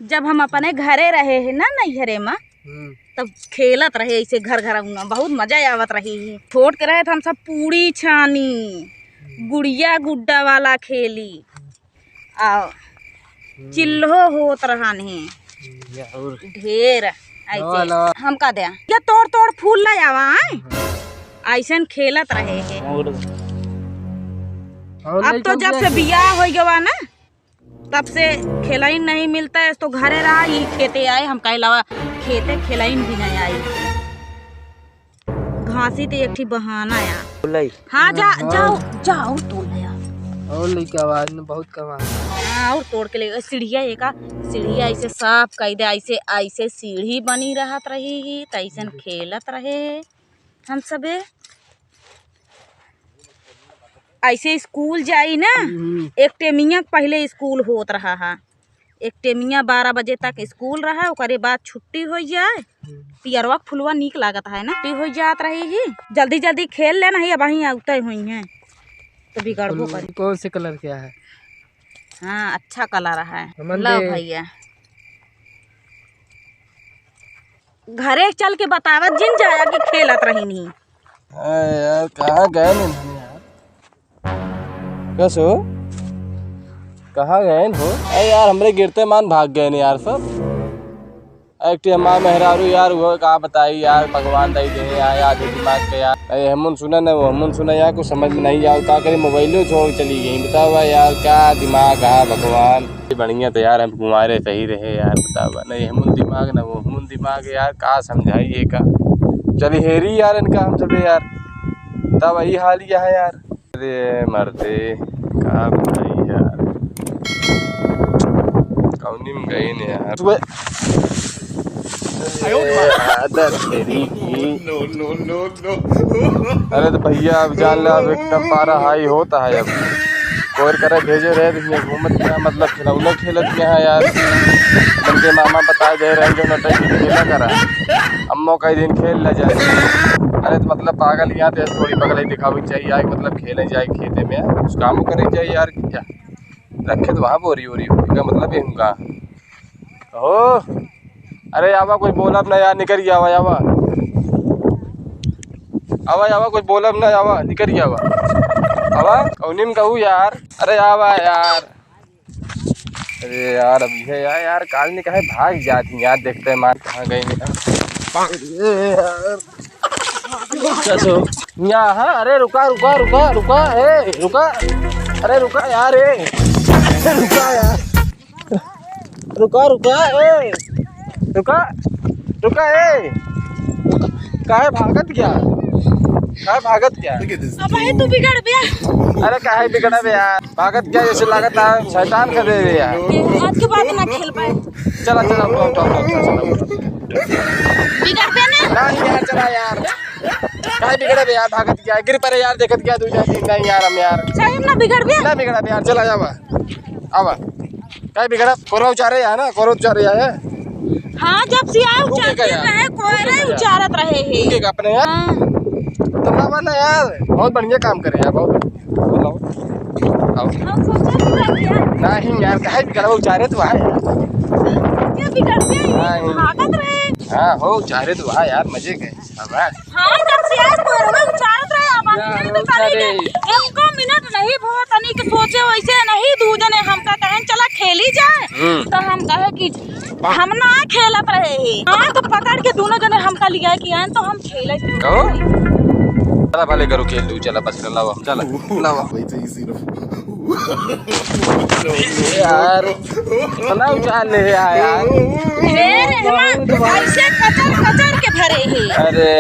जब हम अपने घरे रहे हैं ना नैहरे में तब खेलत रहे ऐसे घर घर बहुत मजा आवत रही। छोट के रहे थे हम सब पूरी छानी गुड़िया गुड्डा वाला खेली और चिल्हो होत रहने ढेर ऐसे हम का दे या तोड़ तोड़ फूल ले आवा ऐसे खेलत रहे हैं। अब तो जब से बियाह हो गया ना तब से खेलाइन नहीं मिलता है तो घरे रहा ही खेते आए हम कह अलावा खेते खेलाइन भी नहीं आई। घासी तो एक बहाना यार। हाँ जाओ जाओ तोड़ ले और लेके आवाज में बहुत कमा और तोड़ के ले सीढ़िया एक सीढ़िया ऐसे साफ कर दे ऐसे ऐसे सीढ़ी बनी रहत रही तैसन खेलत रहे हम सबे। ऐसे स्कूल जाई ना एक टेमिया पहले स्कूल होत रहा है एक टेमिया 12 बजे तक स्कूल रहा ओकरे बाद छुट्टी हो जाए पियरवा फुलवा निक लागत है ना छुट्टी हो जात रही जल्दी जल्दी खेल लेना है अब वहीं आते हुई हैं तो बिगड़बो करी। कौन से कलर क्या है? हाँ अच्छा कलर है लो भैया घरे चल के बतावत जिन जाया कि खेलत रही नहीं। यार कहाँ गए नहीं यार कैसे हो कहाँ गए हो? अरे यार हमरे गिरते मान भाग गए नहीं यार सब एक माँ मेहरारू यार वो कहा बताई यार भगवान दई दे यार याद दिमाग के यार। अरे हमन सुना ना वो हमन सुना यार कुछ समझ में नहीं आओ क्या करी मोबाइलों छोड़ चली गई बतावा यार क्या दिमाग है भगवान। बढ़िया तो यार हम कुमारे सही रहे यार बतावा नहीं हमन दिमाग ना वो हमन दिमाग यार का समझाइए का चली हेरी यार इनका हम सब यार तब वही हाल यह है यार। अरे मरते का बताई यार कौनी में गई नहीं यार अरे तो भैया अब जान ला अब एकदम पारा हाई होता है अब कोर करे भेजे रहे तो घूमत क्या मतलब खिलौना खेलत क्या है यार उनके मामा बता दे रहे जो नटक खेला करा अम्मो कई दिन खेल ले जाए। अरे तो मतलब पागल यहाँ तो थोड़ी पगल दिखावी चाहिए यार मतलब खेले जाए खेते में कुछ काम करे चाहिए यार क्या रखे तो वहाँ बोरी हो रही का मतलब है उनका हो। अरे आवा कुछ बोलब ना यार निकल गया आवा आवा आवा कुछ बोलब ना आवा निकल गया आवा कौनी में कहूँ यार। अरे आवा यार अरे यार अभी है यार काल ने कहे भाग जाती यार देखते हैं मार कहाँ गई यहाँ। अरे रुका रुका रुका रुका ए रुका अरे रुका यार रुका यार रुका रुका ए रुका रुका ए काहे भागत क्या अब तू बिगड़ गया। अरे काहे बिगड़ा बे यार भागत क्या जैसे लागत है शैतान का दे रही यार आज के बाद ना खेल पाए चला चला बिगड़ते ना यार चला यार काहे बिगड़ा बे यार भागत क्या गिर पड़े यार देखत क्या दूजा दिन नहीं यार हम यार सही ना बिगड़ गया ना बिगड़ा बे यार चला जावा आवा काहे बिगड़ा कोरा उचारे है ना कोरा उचारे है। हाँ जब से आए उचारते रहे कोयरे उचारत रहे हैं अपने यार तो बाबा ना यार बहुत बढ़िया काम करे यार बहुत हम सोचे नहीं यार काहे बिगड़ा उचारे तो है क्या बिगड़ते हैं भागत रहे। हाँ हो उचारे तो है यार मजे के हाँ जब से आए कोयरे उचारत रहे अब आने तो तारीख एक मिनट नहीं बहुत तनी के सोचे वैसे नहीं दूजने हम का कहें चला खेली जाए तो हम कहे कि हम ना खेलत रहे हाँ तो पकड़ के दोनों जने हमका लिया कि आए तो हम खेले चला भले करो खेल लू चला बस कर लावा चला लावा यार इतना उछाल ले यार ऐसे कचर कचर के भरे हैं। अरे